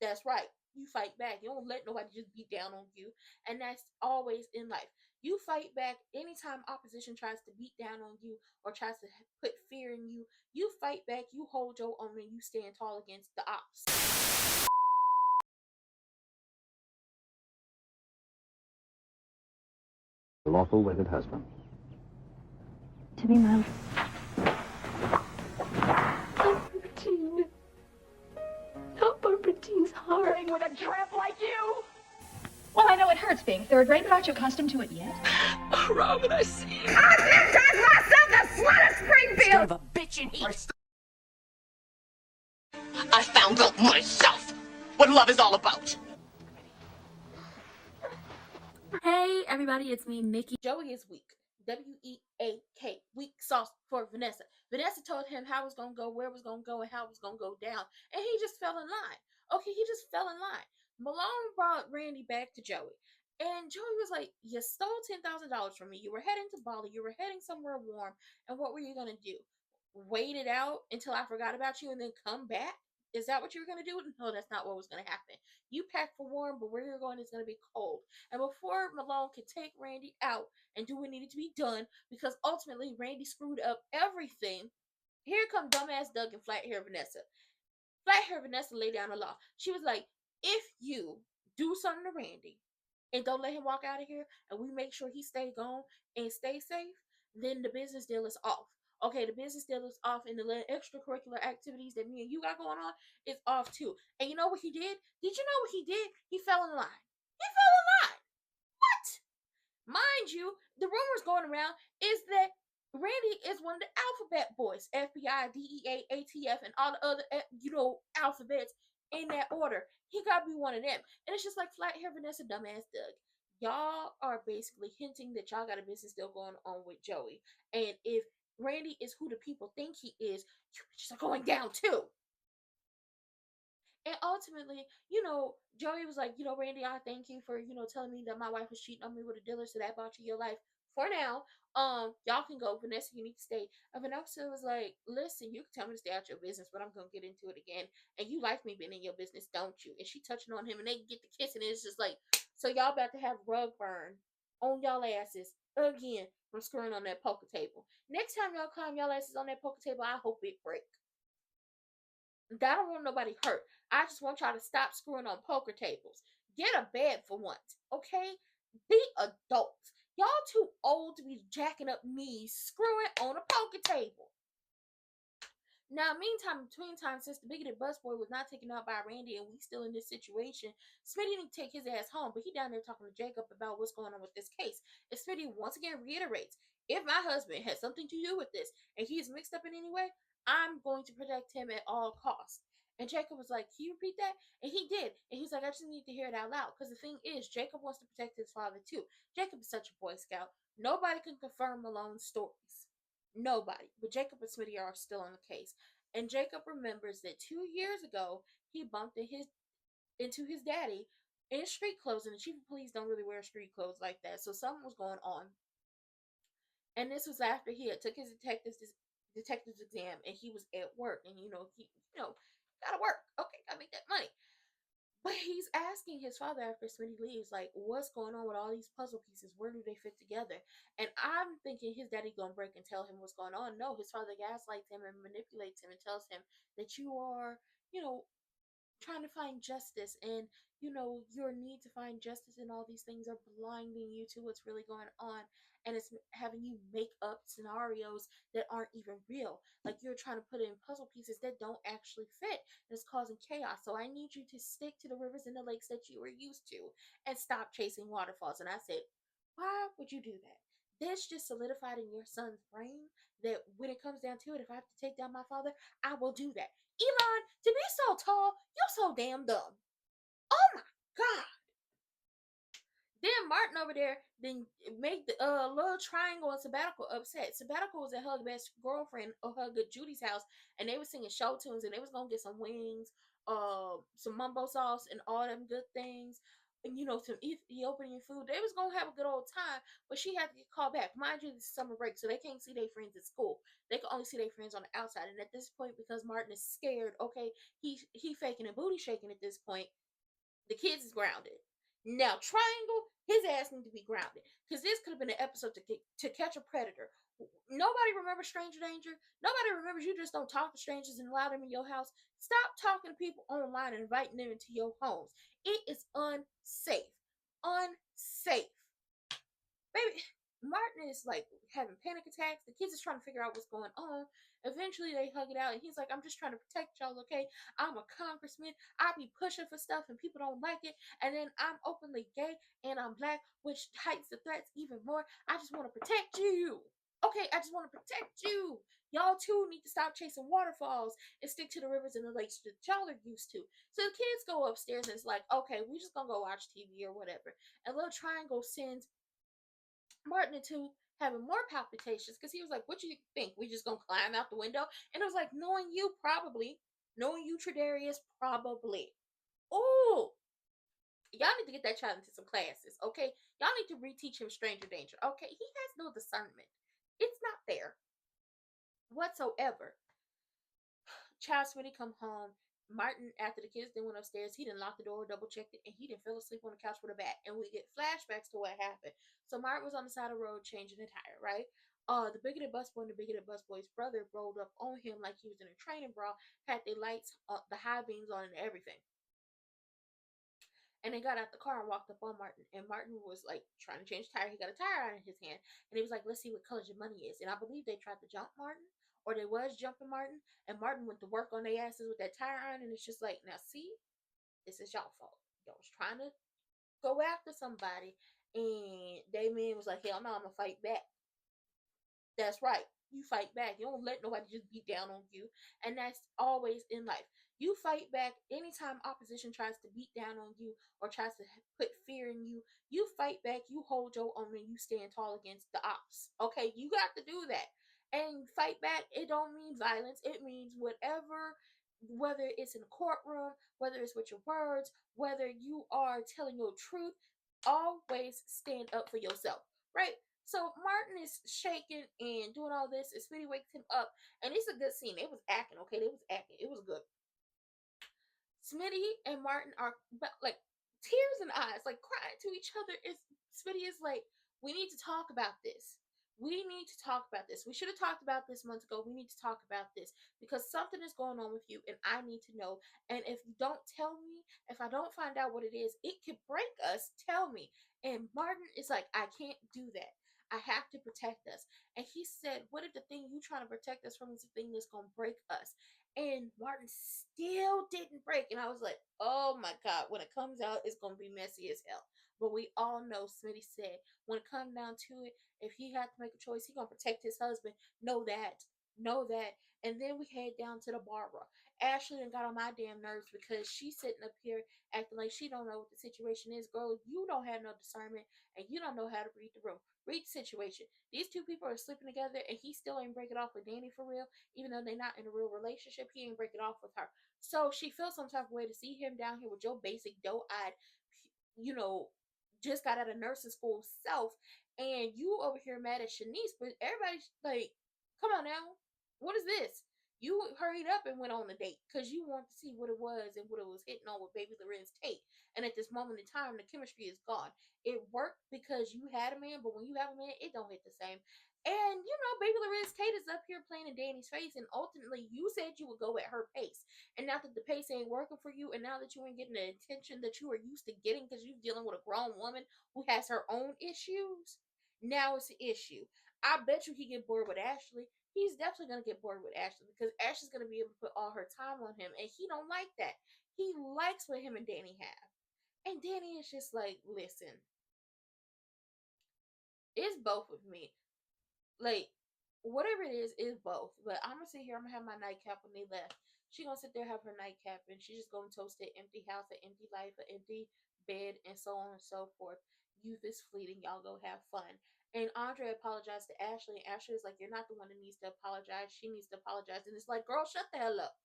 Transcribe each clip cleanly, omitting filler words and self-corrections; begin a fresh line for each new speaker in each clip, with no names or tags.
That's right. You fight back. You don't let nobody just beat down on you. And that's always in life. You fight back anytime opposition tries to beat down on you or tries to put fear in you. You fight back, you hold your own, and you stand tall against the ops.
Lawful wedded husband.
To be my...
Barbara not Barbara Jean's heart. With a tramp like you?
Well, I know it hurts being third rate, but aren't you accustomed to it yet?
Oh, Robin, I see you. I myself the slut of Springfield!
Son of a bitch in here. I found out myself what love is all about.
Hey everybody, it's me, Nikki.
Joey is weak. W-E-A-K. Weak sauce for Vanessa. Vanessa told him how it was going to go, where it was going to go, and how it was going to go down. And he just fell in line. Okay, he just fell in line. Malone brought Randy back to Joey. And Joey was like, you stole $10,000 from me. You were heading to Bali. You were heading somewhere warm. And what were you going to do? Wait it out until I forgot about you and then come back? Is that what you were going to do? No, that's not what was going to happen. You packed for warm, but where you're going is going to be cold. And before Malone could take Randy out and do what needed to be done, because ultimately Randy screwed up everything, here come dumbass Doug and flat hair Vanessa. Flat hair Vanessa laid down the law. She was like, if you do something to Randy and don't let him walk out of here, and we make sure he stay gone and stay safe, then the business deal is off. Okay, the business deal is off, and the little extracurricular activities that me and you got going on is off too. And you know what he did? Did you know what he did? He fell in line. He fell in line. What? Mind you, the rumors going around is that Randy is one of the alphabet boys. FBI, DEA, ATF, and all the other, alphabets in that order. He got to be one of them. And it's just like flat hair Vanessa, dumbass Doug. Y'all are basically hinting that y'all got a business deal going on with Joey. And if Randy is who the people think he is, you bitches are going down too. And ultimately, Joey was like, Randy, I thank you for, telling me that my wife was cheating on me with a dealer, so that brought you your life. For now, y'all can go. Vanessa, you need to stay. And Vanessa was like, listen, you can tell me to stay out your business, but I'm gonna get into it again. And you like me being in your business, don't you? And she touching on him, and they get the kissing, and it's just like, so y'all about to have rug burn on y'all asses again from screwing on that poker table. Next time y'all climb y'all asses on that poker table, I hope it break. I don't want nobody hurt. I just want y'all to stop screwing on poker tables. Get a bed for once, okay? Be adults. Y'all too old to be jacking up knees screwing on a poker table. Now, between time, since the bigoted busboy was not taken out by Randy and we still in this situation, Smitty didn't take his ass home, but he down there talking to Jacob about what's going on with this case. And Smitty once again reiterates, if my husband has something to do with this and he's mixed up in any way, I'm going to protect him at all costs. And Jacob was like, can you repeat that? And he did. And he's like, I just need to hear it out loud. Because the thing is, Jacob wants to protect his father too. Jacob is such a Boy Scout. Nobody can confirm Malone's stories. Nobody. But Jacob and Smitty are still on the case. And Jacob remembers that 2 years ago, he bumped into his daddy in street clothes. And the chief of police don't really wear street clothes like that. So something was going on. And this was after he had took his detective's exam and he was at work. And, he gotta work. Okay, gotta make that money. But he's asking his father after Smitty leaves, like, what's going on with all these puzzle pieces? Where do they fit together? And I'm thinking his daddy gonna break and tell him what's going on. No, his father gaslights him and manipulates him and tells him that you are, trying to find justice, and your need to find justice and all these things are blinding you to what's really going on, and it's having you make up scenarios that aren't even real, like you're trying to put in puzzle pieces that don't actually fit, and it's causing chaos. So I need you to stick to the rivers and the lakes that you were used to and stop chasing waterfalls. And I said, why would you do that? This just solidified in your son's brain that when it comes down to it, if I have to take down my father, I will do that. Elon, to be so tall, you're so damn dumb. Oh my God. Then Martin over there then make the little triangle and Sabbatical upset. Sabbatical was at her best girlfriend or her good Judy's house, and they were singing show tunes, and they was gonna get some wings, some mumbo sauce, and all them good things. some Ethiopian food. They was gonna have a good old time, but she had to get called back. Mind you, this is summer break, so they can't see their friends at school. They can only see their friends on the outside. And at this point, because Martin is scared, okay, he faking and booty shaking at this point. The kids is grounded. Now Triangle, his ass need to be grounded because this could have been an episode to catch a predator. Nobody remembers stranger danger. Nobody remembers you just don't talk to strangers and allow them in your house. Stop talking to people online and inviting them into your homes. It is unsafe. Unsafe. Baby, Martin is like having panic attacks. The kids is trying to figure out what's going on. Eventually they hug it out and he's like, I'm just trying to protect y'all, okay? I'm a congressman. I be pushing for stuff and people don't like it. And then I'm openly gay and I'm black, which heightens the threats even more. I just want to protect you. Okay, I just want to protect you. Y'all too need to stop chasing waterfalls and stick to the rivers and the lakes that y'all are used to. So the kids go upstairs and it's like, okay, we just gonna go watch TV or whatever. And little Triangle sends Martin into having more palpitations because he was like, what do you think? We just gonna climb out the window? And it was like, knowing you, probably. Knowing you, Tredarius, probably. Oh, y'all need to get that child into some classes, okay? Y'all need to reteach him stranger danger, okay? He has no discernment. It's not there whatsoever. Child Smitty come home. Martin, after the kids then went upstairs, he didn't lock the door, double checked it, and he didn't fell asleep on the couch with a bat. And we get flashbacks to what happened. So Martin was on the side of the road changing a tire, right? The bigoted busboy and the bigoted busboy's brother rolled up on him like he was in a training bra, had the lights, the high beams on and everything. And they got out the car and walked up on Martin. And Martin was like trying to change the tire. He got a tire iron in his hand. And he was like, let's see what color your money is. And I believe they tried to jump Martin. Or they was jumping Martin. And Martin went to work on their asses with that tire iron. And it's just like, now see, this is y'all fault. Y'all was trying to go after somebody. And they man was like, hell no, I'm going to fight back. That's right. You fight back. You don't let nobody just beat down on you. And that's always in life. You fight back anytime opposition tries to beat down on you or tries to put fear in you. You fight back. You hold your own and you stand tall against the ops. Okay, you got to do that. And fight back, it don't mean violence. It means whatever, whether it's in a courtroom, whether it's with your words, whether you are telling your truth, always stand up for yourself, right? So Martin is shaking and doing all this, and Smitty wakes him up, and it's a good scene. They was acting, okay? They was acting. It was good. Smitty and Martin are like tears in eyes, like crying to each other. Smitty is like, we need to talk about this. We need to talk about this. We should have talked about this months ago. We need to talk about this because something is going on with you and I need to know. And if you don't tell me, if I don't find out what it is, it could break us. Tell me. And Martin is like, I can't do that. I have to protect us. And he said, what if the thing you trying to protect us from is the thing that's going to break us? And Martin still didn't break. And I was like, oh my God, when it comes out, it's going to be messy as hell. But we all know, Smitty said, when it comes down to it, if he had to make a choice, he's going to protect his husband. Know that. Know that. And then we head down to the barber. Ashley done got on my damn nerves because she's sitting up here acting like she don't know what the situation is. Girl, you don't have no discernment and you don't know how to read the room. Read the situation. These two people are sleeping together and he still ain't break it off with Danny for real. Even though they're not in a real relationship, he ain't break it off with her. So she feels some type of way to see him down here with your basic doe-eyed, just got out of nursing school self, and you over here mad at Shanice, but everybody's like, come on now, what is this? You hurried up and went on the date because you wanted to see what it was and what it was hitting on with Baby Lorenz Tate. And at this moment in time, the chemistry is gone. It worked because you had a man, but when you have a man, it don't hit the same. And Baby Lorenz Tate is up here playing in Danny's face, and ultimately you said you would go at her pace. And now that the pace ain't working for you, and now that you ain't getting the attention that you are used to getting because you're dealing with a grown woman who has her own issues, now it's an issue. I bet you he get bored with Ashley. He's definitely gonna get bored with Ashley because Ashley's gonna be able to put all her time on him, and he don't like that. He likes what him and Danny have. And Danny is just like, listen, it's both of me. Like, whatever it is both. But I'm gonna sit here, I'm gonna have my nightcap when they left. She gonna sit there, have her nightcap, and she's just gonna toast an empty house, an empty life, an empty bed, and so on and so forth. Youth is fleeting, y'all go have fun. And Andre apologized to Ashley, and Ashley is like, you're not the one that needs to apologize. She needs to apologize. And it's like, girl, shut the hell up.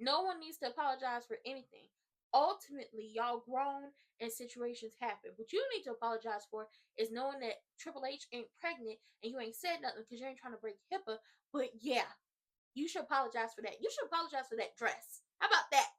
No one needs to apologize for anything. ultimately y'all grown and situations happen. What you need to apologize for is knowing that Triple H ain't pregnant and you ain't said nothing because you ain't trying to break HIPAA. But yeah, you should apologize for that. You should apologize for that dress. How about that?